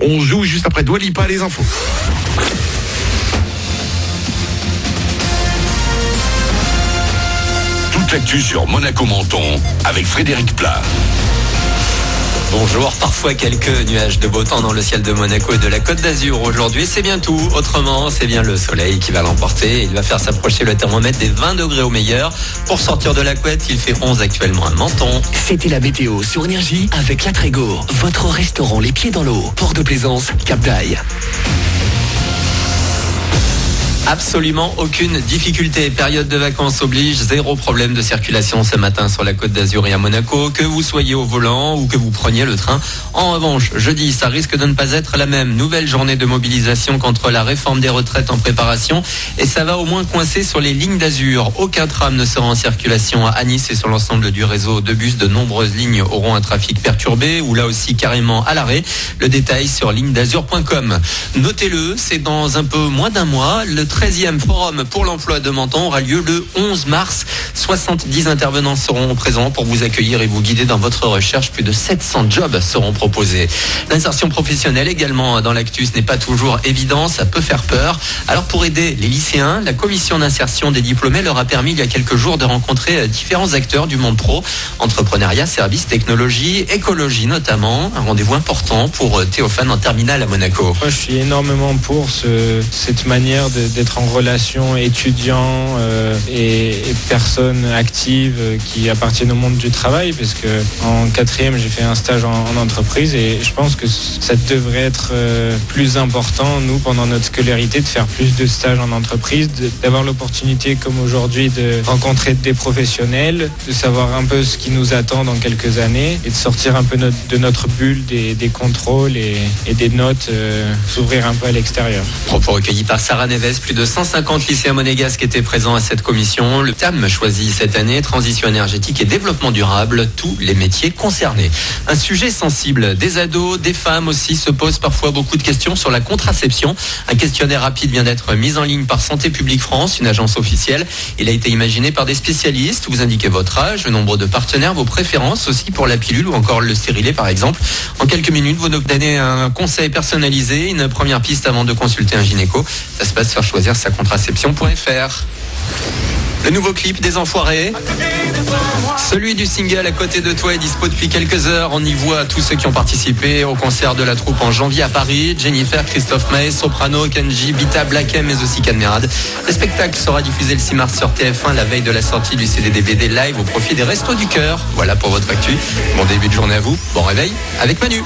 On joue juste après Dua Lipa, les infos. Toute l'actu sur Monaco Menton avec Frédéric Plat. Bonjour, parfois quelques nuages de beau temps dans le ciel de Monaco et de la Côte d'Azur. Aujourd'hui, c'est bien tout. Autrement, c'est bien le soleil qui va l'emporter. Il va faire s'approcher le thermomètre des 20 degrés au meilleur. Pour sortir de la couette, il fait 11 actuellement à Menton. C'était la météo sur Énergie avec La Trégo, votre restaurant les pieds dans l'eau. Port de Plaisance, Cap d'Aille. Absolument aucune difficulté. Période de vacances oblige, zéro problème de circulation ce matin sur la Côte d'Azur et à Monaco, que vous soyez au volant ou que vous preniez le train. En revanche, jeudi, ça risque de ne pas être la même. Nouvelle journée de mobilisation contre la réforme des retraites en préparation et ça va au moins coincer sur les lignes d'Azur. Aucun tram ne sera en circulation à Nice et sur l'ensemble du réseau de bus. De nombreuses lignes auront un trafic perturbé ou là aussi carrément à l'arrêt. Le détail sur ligneDazur.com. Notez-le, c'est dans un peu moins d'un mois. Le 13e forum pour l'emploi de Menton aura lieu le 11 mars. 70 intervenants seront présents pour vous accueillir et vous guider dans votre recherche. Plus de 700 jobs seront proposés. L'insertion professionnelle également dans l'actu, ce n'est pas toujours évident, ça peut faire peur. Alors pour aider les lycéens, la commission d'insertion des diplômés leur a permis il y a quelques jours de rencontrer différents acteurs du monde pro. Entrepreneuriat, services, technologie, écologie notamment. Un rendez-vous important pour Théophane en terminale à Monaco. Moi, je suis énormément pour cette manière d'être en relation étudiants et personnes actives qui appartiennent au monde du travail, parce que en 4e j'ai fait un stage en entreprise et je pense que ça devrait être plus important, nous, pendant notre scolarité, de faire plus de stages en entreprise, d'avoir l'opportunité comme aujourd'hui de rencontrer des professionnels, de savoir un peu ce qui nous attend dans quelques années et de sortir un peu de notre bulle des contrôles et des notes, s'ouvrir un peu à l'extérieur. Propos recueillis par Sarah Neves. Plus de 150 lycéens monégasques étaient présents à cette commission. Le thème choisi cette année, transition énergétique et développement durable, tous les métiers concernés. Un sujet sensible. Des ados, des femmes aussi se posent parfois beaucoup de questions sur la contraception. Un questionnaire rapide vient d'être mis en ligne par Santé publique France, une agence officielle. Il a été imaginé par des spécialistes. Vous indiquez votre âge, le nombre de partenaires, vos préférences aussi pour la pilule ou encore le stérilet par exemple. En quelques minutes, vous nous donnez un conseil personnalisé, une première piste avant de consulter un gynéco. Ça se passe sur choisir-sa-contraception.fr. Le nouveau clip des Enfoirés, celui du single À côté de toi est dispo depuis quelques heures. On y voit tous ceux qui ont participé au concert de la troupe en janvier à Paris. Jennifer, Christophe Maé, Soprano, Kenji, Bita, Black M, mais aussi Cadmerade. Le spectacle sera diffusé le 6 mars sur TF1, la veille de la sortie du CD-DVD live au profit des Restos du Cœur. Voilà pour votre actu. Bon début de journée à vous. Bon réveil avec Manu.